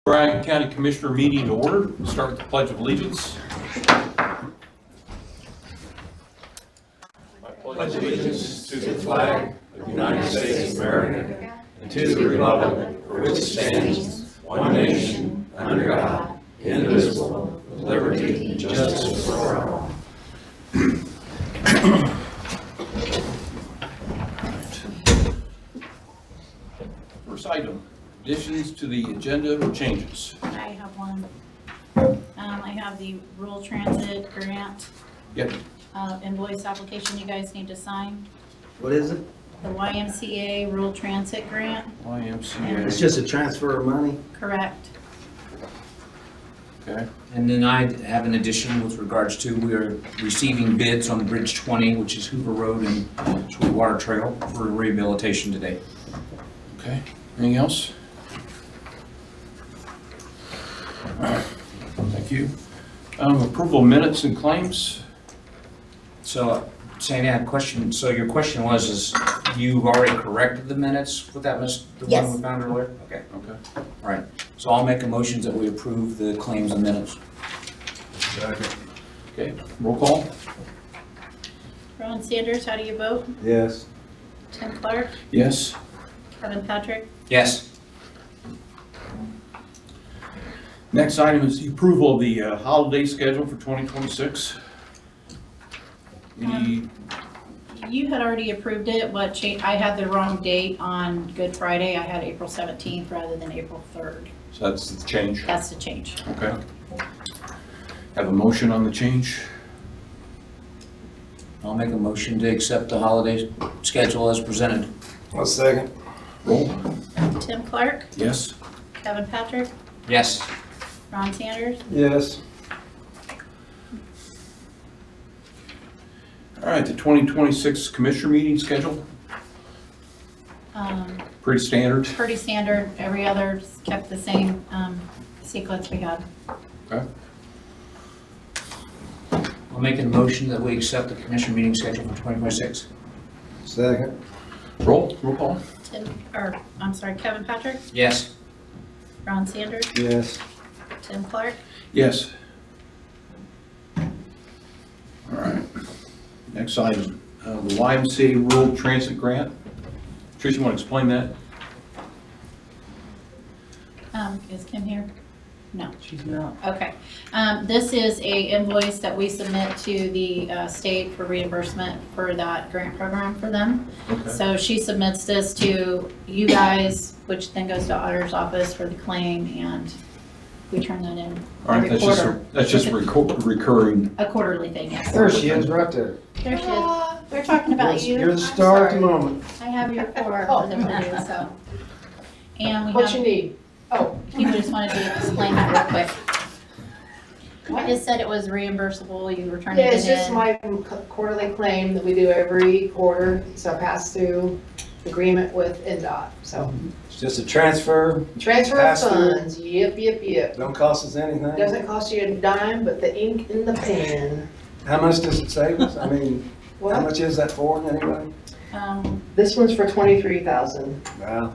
Bryan County Commissioner meeting to order. Start with the Pledge of Allegiance. I pledge allegiance to the flag of the United States of America and to the republic for which it stands, one nation, under God, indivisible, with liberty and justice for all. First item, additions to the agenda or changes? I have one. I have the rural transit grant Yep. invoice application you guys need to sign. What is it? The YMCA rural transit grant, It's YMCA. just a transfer of money? correct? Okay. And then I have an addition with regards to, we are receiving bids on Bridge 20, which is Hoover Road and Sweetwater Trail for rehabilitation today. Okay. Anything else? All right. Thank you. Approval of minutes and claims. So, Sandy, I had a question. So your question was, is you've already corrected the minutes with that, the Yes. one we found earlier? Okay, Okay. all right. So I'll make a motion that we approve the claims and minutes. Okay. Roll call. Ron Sanders, how do you vote? Yes. Tim Clark, Yes. Kevin Patrick, Yes. Next item is the approval of the holiday schedule for 2026. Any, you had already approved it. What change? I had the wrong date on Good Friday. I had April 17th rather than April 3rd. so that's the change. That's the change. Okay. Have a motion on the change? I'll make a motion to accept the holiday schedule as presented. One second. Roll. Tim Clark, Yes. Kevin Patrick, Yes. Ron Sanders, Yes. All right, the 2026 Commissioner meeting schedule, pretty standard. pretty standard. Every other's kept the same sequence we had. Okay. I'll make a motion that we accept the commission meeting schedule for 2026. Second. Roll call. Kevin Patrick, Yes. Ron Sanders, Yes. Tim Clark. Yes. All right. Next item, the YMCA Rural Transit Grant. Trish, you want to explain that? Is Kim here? No. She's not. Okay. This is a invoice that we submit to the state for reimbursement for that grant program for them. Okay. So she submits this to you guys, which then goes to auditor's office for the claim, and we turn that in All right, every quarter. that's just recurring. A quarterly thing, yes. There she is, right there. There she is. We're talking about you. You're the I'm star at the sorry. moment. I have your for them to do, so. And we What you have, need? Oh, you just wanted to explain that real quick. I just said it was reimbursable, you were turning yeah, it in. it's just my quarterly claim that we do every quarter, it's a pass-through agreement with NDOT, so. It's just a transfer. Transfer of Pass-through. funds, yep. Don't cost us anything. Doesn't cost you a dime, but the ink in the pen. How much does it save us? I mean, how Well, much is that for anyway? this one's for 23,000. Wow.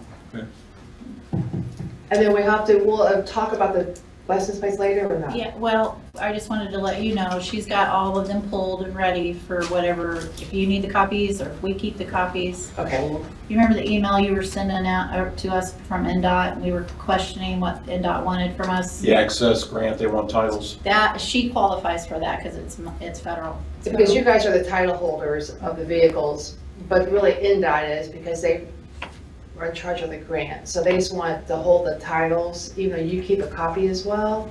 And then we'll talk about the license plates later or not? Yeah, well, I just wanted to let you know, she's got all of them pulled and ready for whatever, if you need the copies or if we keep the copies. Okay, You remember the email you were sending out to us from NDOT, and we were questioning what NDOT wanted from us? The access grant, they want titles. That, she qualifies for that because it's federal. because you guys are the title holders of the vehicles, but really NDOT is because they are in charge of the grant. So they just want to hold the titles, even though you keep a copy as well.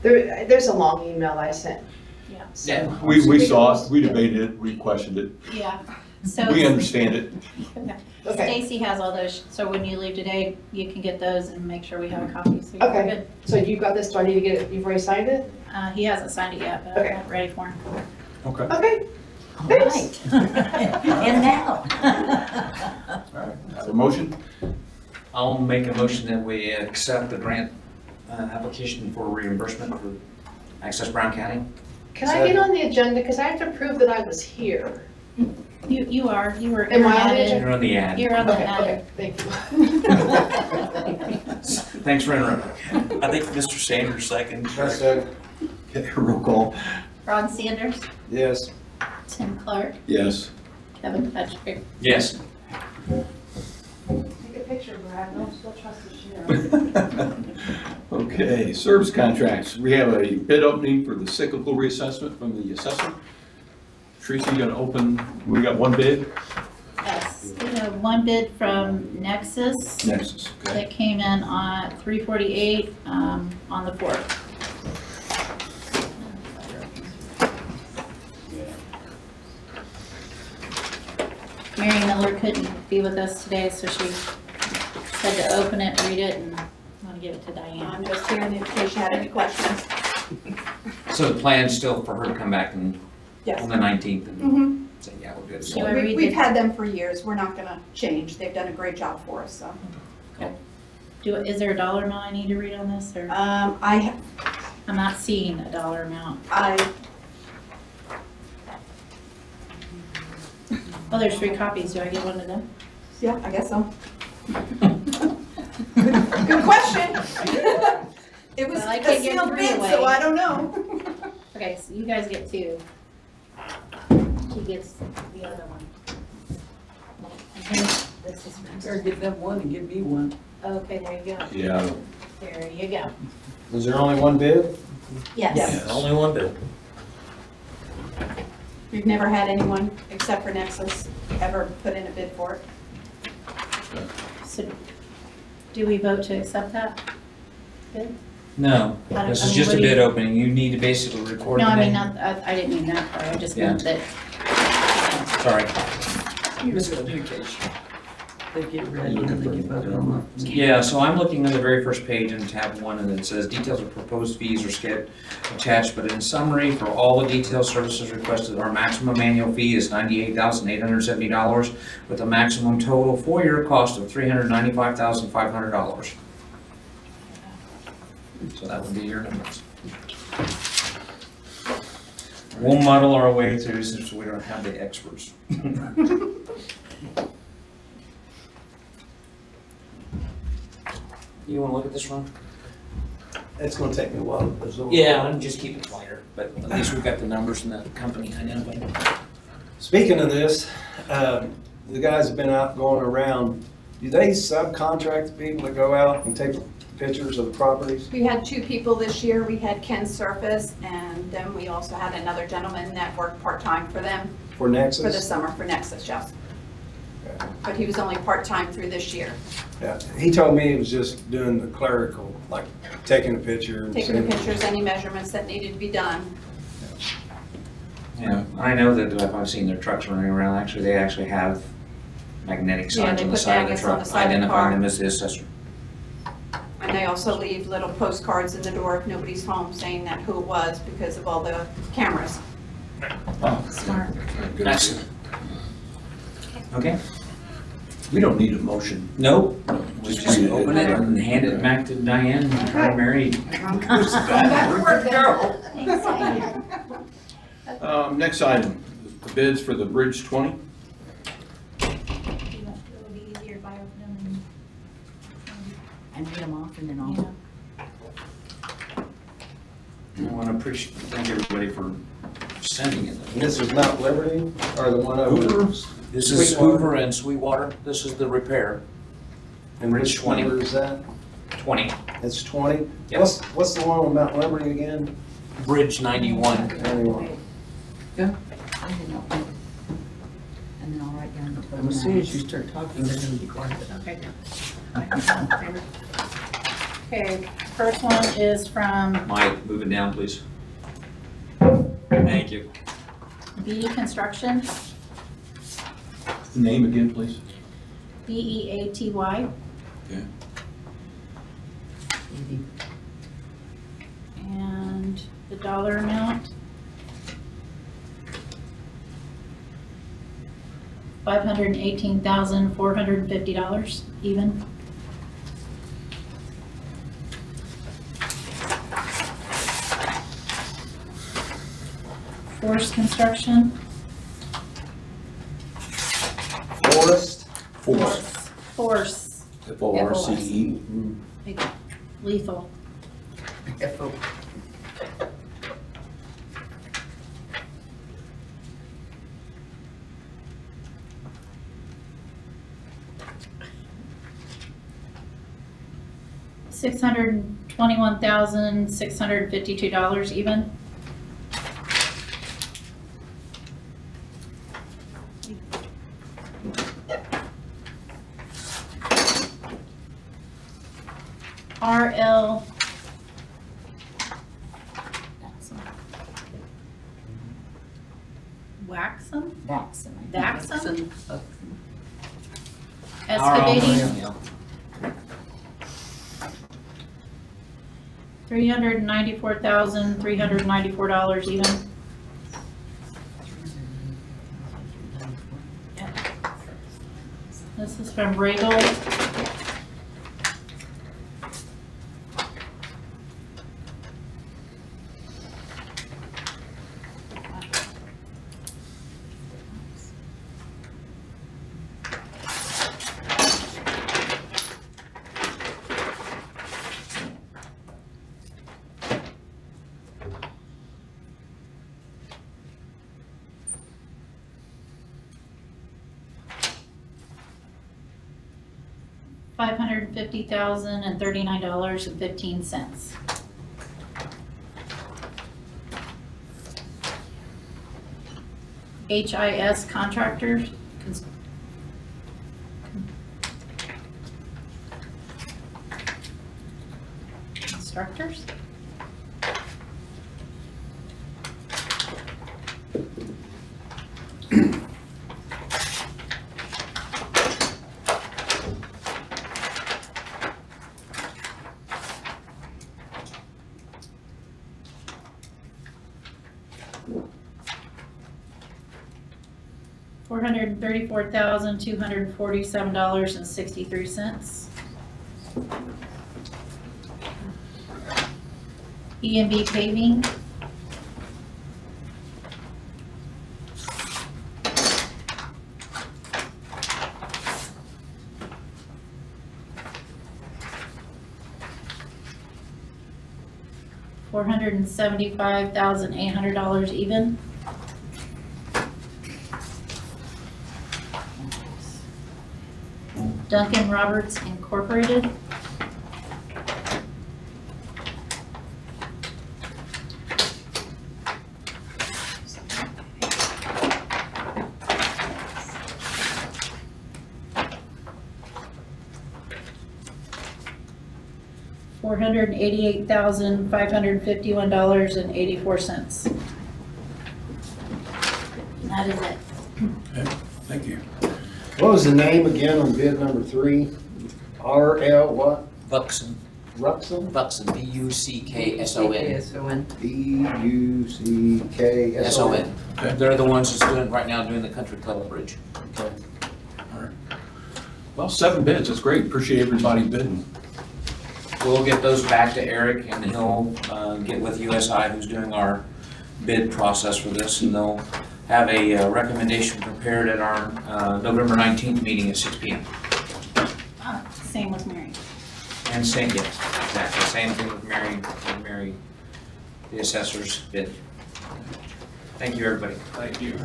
There's a long email I sent. Yeah, Yeah. We saw it, we debated it, we questioned it. yeah. So We understand it. Okay, Stacy has all those, so when you leave today, you can get those and make sure we have a copy, so you're Okay. good. so you got this, do I need to get it, you've already signed it? He hasn't signed it yet, but I've Okay. got it ready for him. Okay. Okay, All Thanks. right. And now. All right. Have a motion? I'll make a motion that we accept the grant application for reimbursement for Access Brown County. can I get on the agenda, because I have to prove that I was here. You were Am I on the added. agenda? You're on the ad. You're on the Okay, ad. okay, thank you. Thanks for interrupting. I think Mr. Sanders second. That's it. Okay, roll call. Ron Sanders, Yes. Tim Clark, Yes. Kevin Patrick. Yes. Take a picture, Brad, don't still trust the sheriff. Okay, service contracts. We have a bid opening for the cyclical reassessment from the assessor. Teresa, you gonna open, we got one bid? Yes, we have one bid from Nexus Nexus, okay. that came in on 348 on the 4th. Mary Miller couldn't be with us today, so she said to open it, read it, and want to give it to Diane. I'm just here in case you had any questions. So the plan's still for her to come back on Yes. the 19th and Mm-hmm. say, yeah, we're good. You wanna read We've the- had them for years. We're not gonna change. They've done a great job for us, so. Is there a dollar amount I need to read on this, or I I'm not seeing a dollar amount? Oh, there's 3 copies. Do I get one of them? Yeah, I guess so. Good question. It was Well, I a can't give sealed 3 bid, away. so I don't know. Okay, so you guys get 2. She gets the other one. And then this is. Better give them one and give me one. Okay, there you go. Yeah. There you go. Was there only one bid? Yes. Only one bid. We've never had anyone, except for Nexus, ever put in a bid for it. So do we vote to accept that bid? No, I this mean, is just what a do bid you- opening. You need to basically record No, the I mean, name. not, I didn't mean that part. I just Yeah. meant that. Sorry. Miscommunication. They get ready and they give up on it. Yeah, so I'm looking at the very first page in tab 1 and it says details of proposed fees are attached, but in summary, for all the detailed services requested, our maximum annual fee is $98,870 with a maximum total 4-year cost of $395,500. So that would be your numbers. We'll muddle our way through since we don't have the experts. You wanna look at this one? It's gonna take me a while to absorb. Yeah, and just keep it lighter, but at least we've got the numbers and the company identified. Speaking of this, the guys have been out going around, do they subcontract the people that go out and take pictures of the properties? We had 2 people this year. We had Ken Surface, and then we also had another gentleman that worked part-time for them For Nexus? for the summer for Nexus, yes. But he was only part-time through this year, Yeah, he told me he was just doing the clerical, like taking a picture. and taking the sending- pictures, any measurements that needed to be done. Yeah, I know that I've seen their trucks running around, actually, they actually have magnetic Yeah, signs they on the put side of the magnets on truck, the side of the identifying car. them as the assessor. And they also leave little postcards in the door if nobody's home saying that who it was because of all the cameras. Smart. That's, okay, We don't need a motion. nope, We we just open it and hand it back to Diane, and her Mary. Next item, the bids for the Bridge 20. It would be easier if I opened them And read them off and then and, I'll. I want to appreciate, thank everybody for sending it. And this is Mount Liberty, or the one over? Hoover? This is Sweetwater. Hoover and Sweetwater, this is the repair, And Bridge which 20. number is that? 20, It's 20? Yep. What's the one on Mount Liberty again? Bridge 91. Anyway, I didn't know. And then I'll write down the total. And as soon as you start talking, they're gonna be quiet. okay. Okay, first one is from Mike, move it down, please. Thank you. BE Construction, Name again, please. BEATY. Okay. And the dollar amount. $518,450 even. Forest Construction. Forest? Force. Force. Force. Lethal. FO. $621,652 even. RL. Waxum? Daxum? Excavating, Yeah. $394,394 even. This is from Regal. $550,039.15. HIS contractors. Constructors. $434,247.63. EMB paving. $475,800 even. Duncan Roberts Incorporated. $488,551.84. That is it. Thank you. What was the name again on bid number 3? RL what? Buxton, Ruxon? Buxton, B-U-C-K-S-O-N. S-O-N. B-U-C-K-S-O-N. S-O-N. Okay. They're the ones that's doing, right now, doing the Country Club Bridge. Well, 7 bids, that's great. Appreciate everybody bidding. We'll get those back to Eric, and he'll get with USI, who's doing our bid process for this, and they'll have a recommendation prepared at our November 19th meeting at 6 PM. Same with Mary. And same, yes, exactly, same thing with Mary, the assessor's bid. Thank you, everybody. Thank you.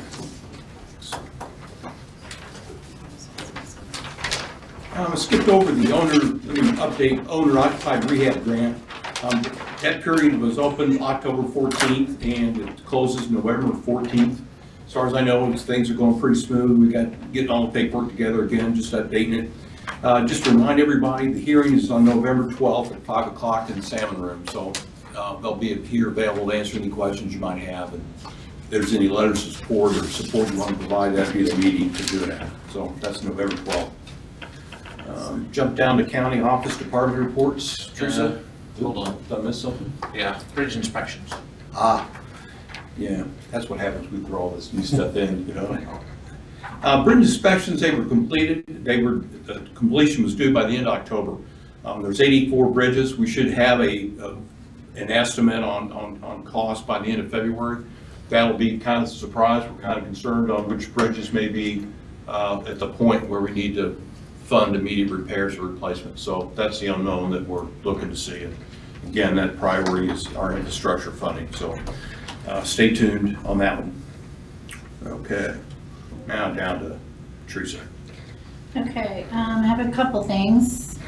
I skipped over the owner, let me update, owner occupied rehab grant. That period was open October 14th and it closes November 14th. As far as I know, things are going pretty smooth. We got getting all the paperwork together again, just updating it. Just to remind everybody, the hearing is on November 12th at 5 o'clock in the Salmon Room. So they'll be here available to answer any questions you might have. And if there's any letters of support or support you want to provide, that'd be the meeting to do that. So that's November 12th. Jump down to county office department reports. Teresa? Hold on. Did I miss something? Yeah, bridge inspections. Yeah, that's what happens. We throw all this new stuff in, you know. Bridge inspections, they were completed. The completion was due by the end of October. There's 84 bridges. We should have an estimate on cost by the end of February. That'll be kind of a surprise. We're kind of concerned on which bridges may be at the point where we need to fund immediate repairs or replacements. So that's the unknown that we're looking to see. again, that priority is our infrastructure funding, so stay tuned on that one. Okay, now down to Teresa. Okay, I have a couple things.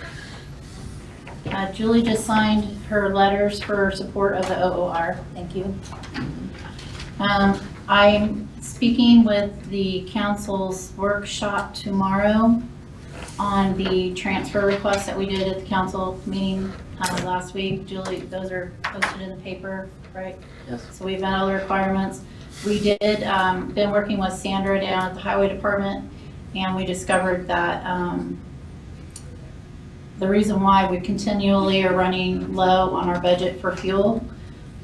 Julie just signed her letters for support of the OOR. Thank you. I'm speaking with the council's workshop tomorrow on the transfer requests that we did at the council meeting last week. Julie, those are posted in the paper, right? Yes. So we've met all the requirements. We did, been working with Sandra down at the highway department, and we discovered that the reason why we continually are running low on our budget for fuel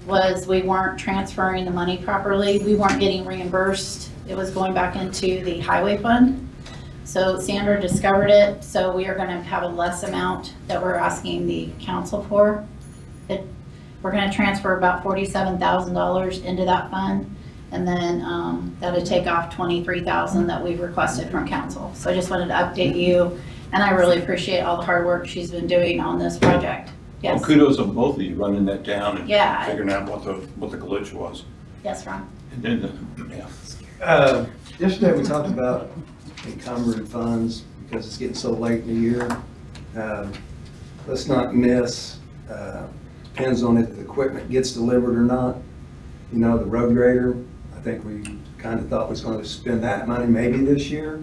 was we weren't transferring the money properly. We weren't getting reimbursed. It was going back into the highway fund. So Sandra discovered it, so we are gonna have a less amount that we're asking the council for. We're gonna transfer about $47,000 into that fund, and then that'll take off $23,000 that we've requested from council. So I just wanted to update you, and I really appreciate all the hard work she's been doing on this project. Well, Yes, kudos on both of you running that down and Yeah. figuring out what the glitch was. yes, Ron. And then, yeah. Yesterday, we talked about encumbered funds because it's getting so late in the year. Let's not miss, depends on if the equipment gets delivered or not. You know, the road grader, I think we kind of thought was going to spend that money maybe this year.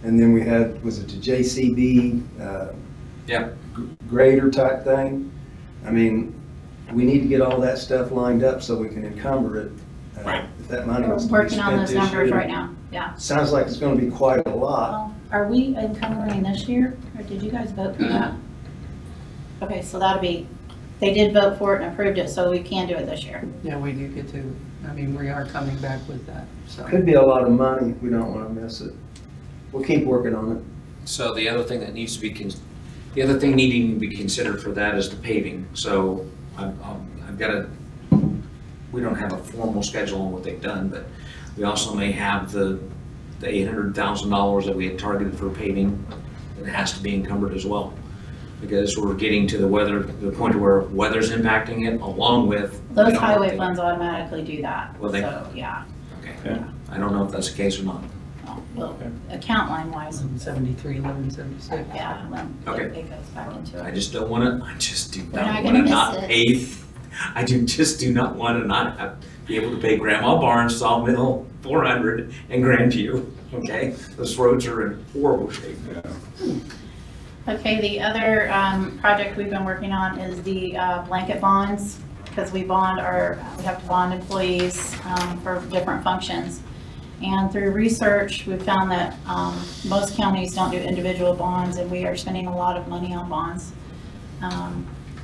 And then we had, was it the JCB? Yeah. Grader type thing. I mean, we need to get all that stuff lined up so we can encumber it. Right. If that money We're was to be working on spent those this numbers year. right now, yeah. Sounds like it's gonna be quite a lot. Well, are we encumbering this year, or did you guys vote for that? Okay, so that'll be, they did vote for it and approved it, so we can do it this year. Yeah, we do get to, I mean, we are coming back with that, so. Could be a lot of money. We don't wanna miss it. We'll keep working on it. So the other thing that needs to be, the other thing needing to be considered for that is the paving. So I've got a, we don't have a formal schedule on what they've done, but we also may have the $800,000 that we had targeted for paving that has to be encumbered as well. Because we're getting to the point where weather's impacting it along with. Those highway funds automatically do that, Will they? so, yeah. Okay. I don't know if that's the case or not. Well, account line wise, 1173, 1176. yeah, when Okay. it goes back into I it. just don't want to, I just do We're not not want to gonna not miss it. pay. I just do not want to not be able to pay Grandma Barnes, Sawmill, 400, and Grandview, okay? Those roads are in horrible shape. Okay, the other project we've been working on is the blanket bonds, because we have to bond employees for different functions. And through research, we found that most counties don't do individual bonds, and we are spending a lot of money on bonds.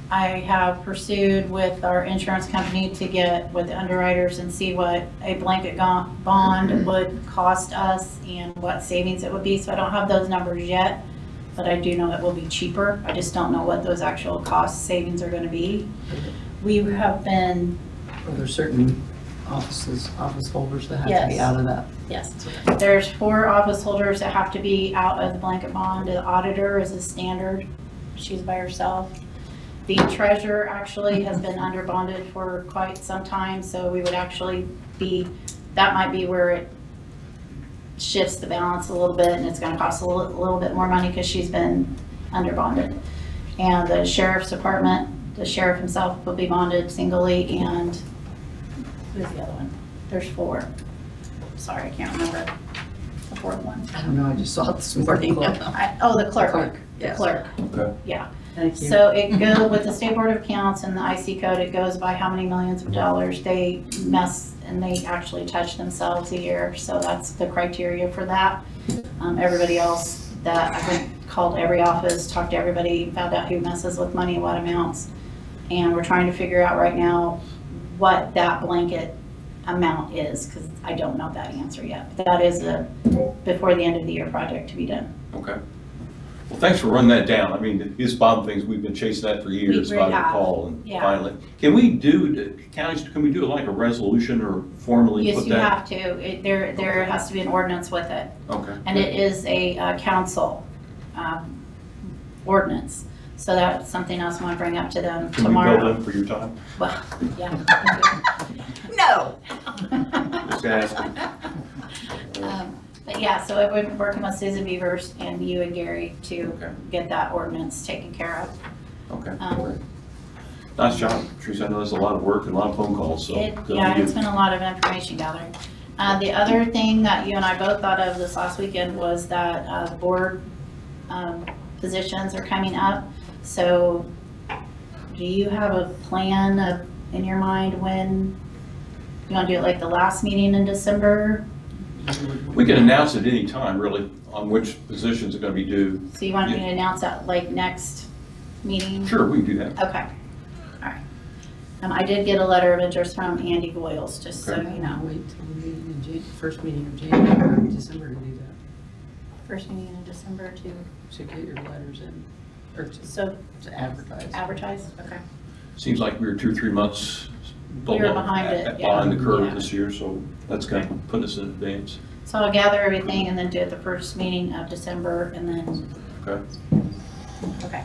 I have pursued with our insurance company to get with the underwriters and see what a blanket bond would cost us and what savings it would be. So I don't have those numbers yet, but I do know it will be cheaper. I just don't know what those actual cost savings are going to be. We have been, Are there certain office holders that have to Yes. be out of that? yes, there's 4 office holders that have to be out of the blanket bond. The auditor is a standard. She's by herself. The treasurer actually has been under bonded for quite some time, so we would actually be, that might be where it shifts the balance a little bit, and it's gonna cost a little bit more money because she's been under bonded. And the sheriff's department, the sheriff himself will be bonded singly, and who's the other one? There's 4. Sorry, I can't remember the 4th one. I don't know, I just saw it this morning. The clerk. The yes. clerk, Okay. yeah. Thank you. So it goes with the State Board of Accounts and the IC code, it goes by how many millions of dollars they mess and they actually touch themselves a year. So that's the criteria for that. Everybody else that I went, called every office, talked to everybody, found out who messes with money, what amounts. And we're trying to figure out right now what that blanket amount is, because I don't know that answer yet. But that is a before the end of the year project to be done. Okay. Well, thanks for running that down. I mean, these bond things, we've been chasing that for years, if I have. recall, and Yeah. finally. Can we do, counties, can we do like a resolution or formally Yes, put you that? have to. There has to be an ordinance with it. Okay. And it is a council ordinance. So that's something else I want to bring up to them Can we bill tomorrow. them for your time? Well, yeah. No. Just asking. But yeah, so I've been working with Susan Beavers and you and Gary to Okay. get that ordinance taken care of. Okay. Nice job, Teresa. I know there's a lot of work and a lot of phone calls, so. good on you. It's been a lot of information gathering. The other thing that you and I both thought of this last weekend was that the board positions are coming up. So do you have a plan in your mind when you want to do it, like the last meeting in December? We can announce at any time, really, on which positions are gonna be due. So you want me to announce that like next meeting? Sure, we can do that. Okay, all right. I did get a letter of interest from Andy Goyles, just so Okay. you know. Wait till the meeting in first meeting of January or December to do that. First meeting in December To get your letters in, or so to advertise. advertise, okay. Seems like we were 2 or 3 months We were behind it, yeah. behind the curve Yeah. this year, so that's kind of put us in advance. So I'll gather everything and then do it the first meeting of December and then, Okay, okay.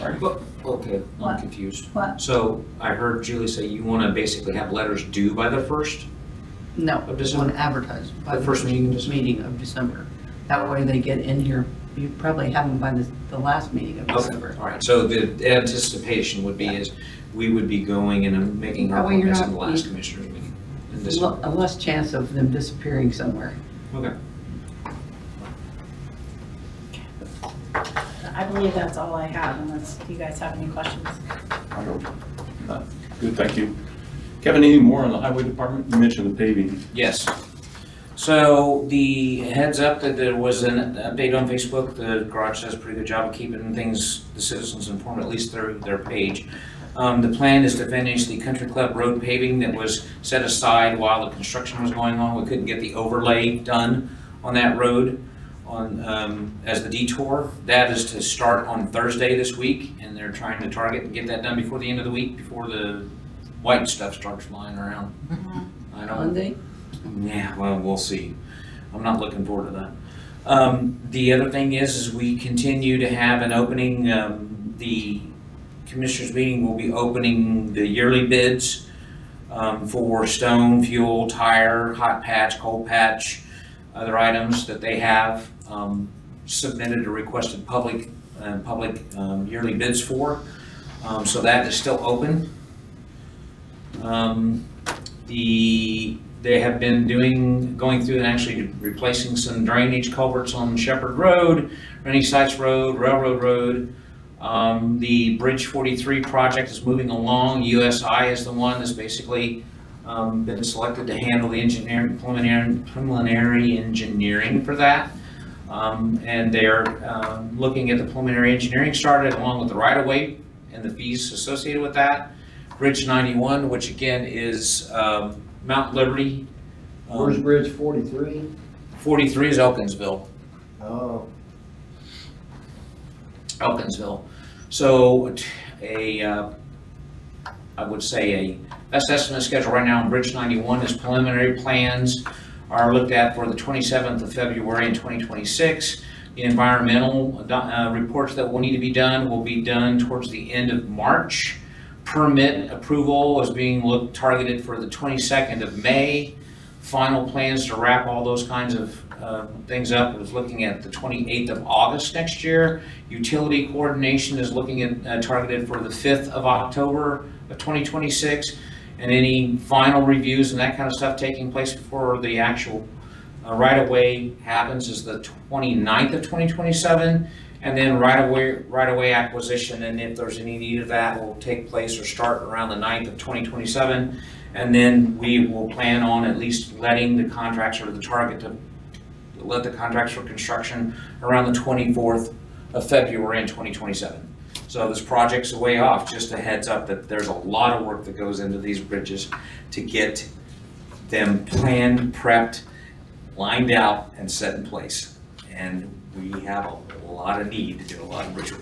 all right. Well, okay, I'm What? confused. What? So I heard Julie say you want to basically have letters due by the 1st? No, Of just December? want to advertise by The the first first meeting in December? meeting of December. That way they get in here, you probably have them by the last meeting of Okay, December. all right, so the anticipation would be is we would be going and making our That way you're appointments in the not- last commissioners meeting in December. A less chance of them disappearing somewhere. Okay. I believe that's all I have unless you guys have any questions. I don't, good, thank you. Kevin, any more on the highway department? You mentioned the paving. Yes. So the heads up that there was an update on Facebook, the garage does a pretty good job of keeping things, the citizens informed, at least through their page. The plan is to finish the Country Club road paving that was set aside while the construction was going on. We couldn't get the overlay done on that road as the detour. That is to start on Thursday this week, and they're trying to target and get that done before the end of the week, before the white stuff starts flying around. I don't. Monday? Yeah, well, we'll see. I'm not looking forward to that. The other thing is we continue to have an opening, the commissioners meeting will be opening the yearly bids for stone, fuel, tire, hot patch, cold patch, other items that they have submitted or requested public yearly bids for. So that is still open. They have been going through and actually replacing some drainage culverts on Shepherd Road, Rennie Sites Road, Railroad Road. The Bridge 43 project is moving along. USI is the one that's basically been selected to handle the preliminary engineering for that. And they're looking at the preliminary engineering started along with the right-of-way and the fees associated with that. Bridge 91, which again is Mount Liberty. Where's Bridge 43? 43 is Elkinsville. Oh, Elkinsville. So I would say a best estimate schedule right now on Bridge 91 is preliminary plans are looked at for the 27th of February in 2026. The environmental reports that will need to be done will be done towards the end of March. Permit approval is being targeted for the 22nd of May. Final plans to wrap all those kinds of things up is looking at the 28th of August next year. Utility coordination is looking at targeted for the 5th of October of 2026. And any final reviews and that kind of stuff taking place before the actual right-of-way happens is the 29th of 2027. And then right-of-way acquisition, and if there's any need of that, will take place or start around the 9th of 2027. And then we will plan on at least letting the contracts or the target to let the contracts for construction around the 24th of February in 2027. So this project's a way off, just a heads up that there's a lot of work that goes into these bridges to get them planned, prepped, lined out, and set in place. And we have a lot of need to do a lot of bridge work.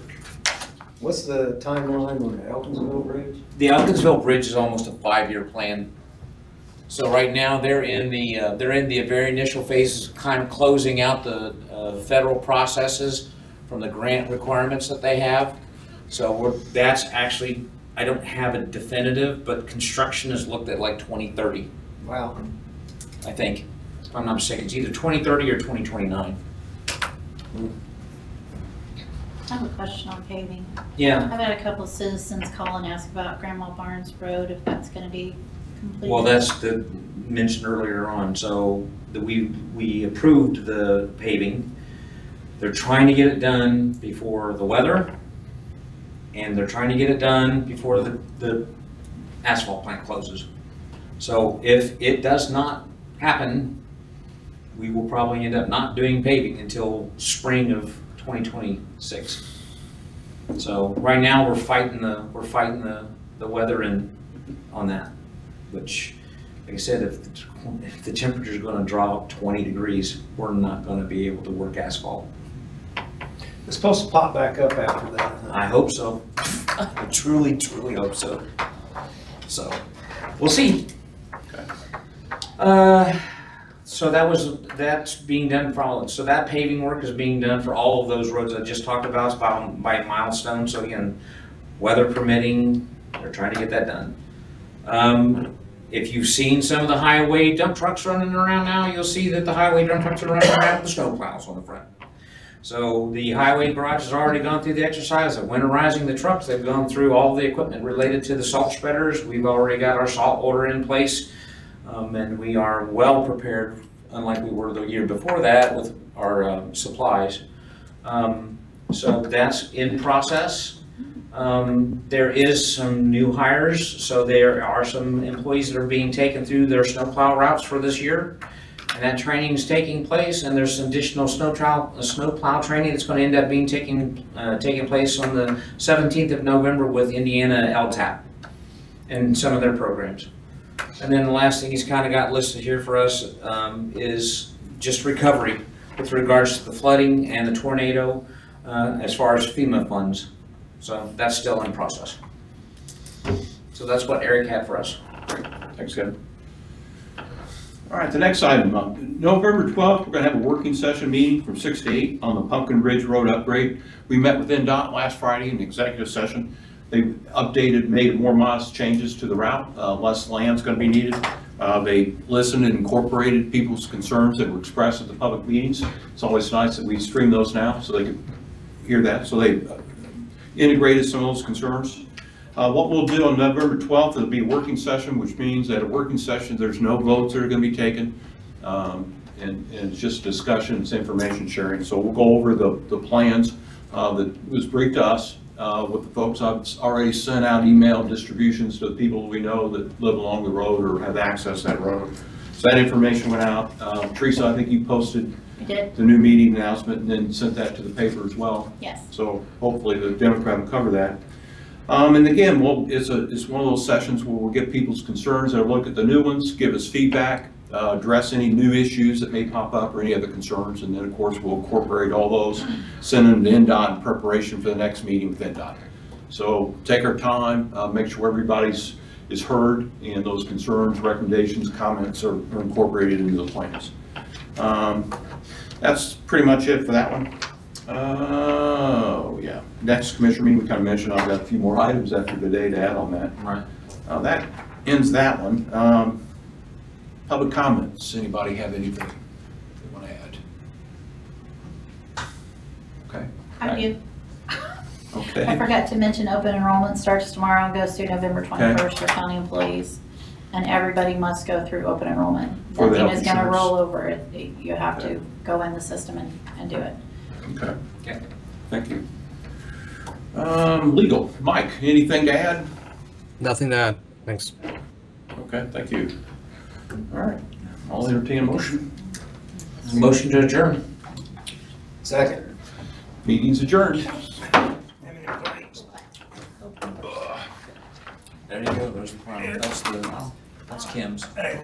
what's the timeline on the Elkinsville Bridge? The Elkinsville Bridge is almost a 5-year plan. So right now, they're in the very initial phases, kind of closing out the federal processes from the grant requirements that they have. So that's actually, I don't have a definitive, but construction is looked at like 2030, Wow. I think. If I'm not mistaken, it's either 2030 or 2029. I have a question on paving. Yeah. I've had a couple of citizens call and ask about Grandma Barnes Road, if that's gonna be completed. Well, that's the, mentioned earlier on, so we approved the paving. They're trying to get it done before the weather, and they're trying to get it done before the asphalt plant closes. So if it does not happen, we will probably end up not doing paving until spring of 2026. So right now, we're fighting the weather on that, which, like I said, if the temperature is gonna drop 20 degrees, we're not gonna be able to work asphalt. It's supposed to pop back up after that. huh? I hope so. I truly, truly hope so. So, we'll see. So that's being done so that paving work is being done for all of those roads I just talked about by milestone. So again, weather permitting, they're trying to get that done. If you've seen some of the highway dump trucks running around now, you'll see that the highway dump trucks are running around with the snow plows on the front. So the highway garage has already gone through the exercise of winterizing the trucks. They've gone through all the equipment related to the salt spreaders. We've already got our salt order in place. And we are well prepared, unlike we were the year before that, with our supplies. So that's in process. There is some new hires, so there are some employees that are being taken through their snowplow routes for this year. And that training is taking place, and there's some additional snowplow training that's going to end up being taking place on the 17th of November with Indiana LTAP and some of their programs. And then the last thing he's kind of got listed here for us is just recovery with regards to the flooding and the tornado as far as FEMA funds. So that's still in process. So that's what Eric had for us. Thanks, Kevin. All right, the next item, November 12th, we're going to have a working session meeting from 6 to 8 on the Pumpkin Ridge Road upgrade. We met with NDOT last Friday in the executive session. They updated, made more modest changes to the route. Less land's going to be needed. They listened and incorporated people's concerns that were expressed at the public meetings. It's always nice that we stream those now so they can hear that. So they integrated some of those concerns. What we'll do on November 12th, it'll be a working session, which means that a working session, there's no votes that are going to be taken. And it's just discussion, it's information sharing. So we'll go over the plans that was briefed to us. With the folks, I've already sent out email distributions to the people we know that live along the road or have access to that road. So that information went out. Teresa, I think you posted I did, the new meeting announcement and then sent that to the paper as well. yes. So hopefully the Democrat will cover that. And again, it's one of those sessions where we'll get people's concerns, they'll look at the new ones, give us feedback, address any new issues that may pop up or any other concerns, and then of course we'll incorporate all those, send them to NDOT in preparation for the next meeting with NDOT. So take our time, make sure everybody's is heard, and those concerns, recommendations, comments are incorporated into the plans. That's pretty much it for that one. Yeah, next commissioner meeting, we kind of mentioned, I've got a few more items after today to add on that. Right. That ends that one. Public comments, anybody have anything they want to add? Okay. I do. I Okay. forgot to mention open enrollment starts tomorrow and goes through November 21st for county employees. And everybody must go through open enrollment. For the Nothing health is gonna insurance. roll over it. You have to go in the system and do it. Okay. Okay. Thank you. Legal, Mike, anything to add? Nothing to add. Thanks. Okay, thank you. All right, I'll entertain a motion. Motion to adjourn. Second. Meeting's adjourned. There you go, there's the plan. That's Kim's.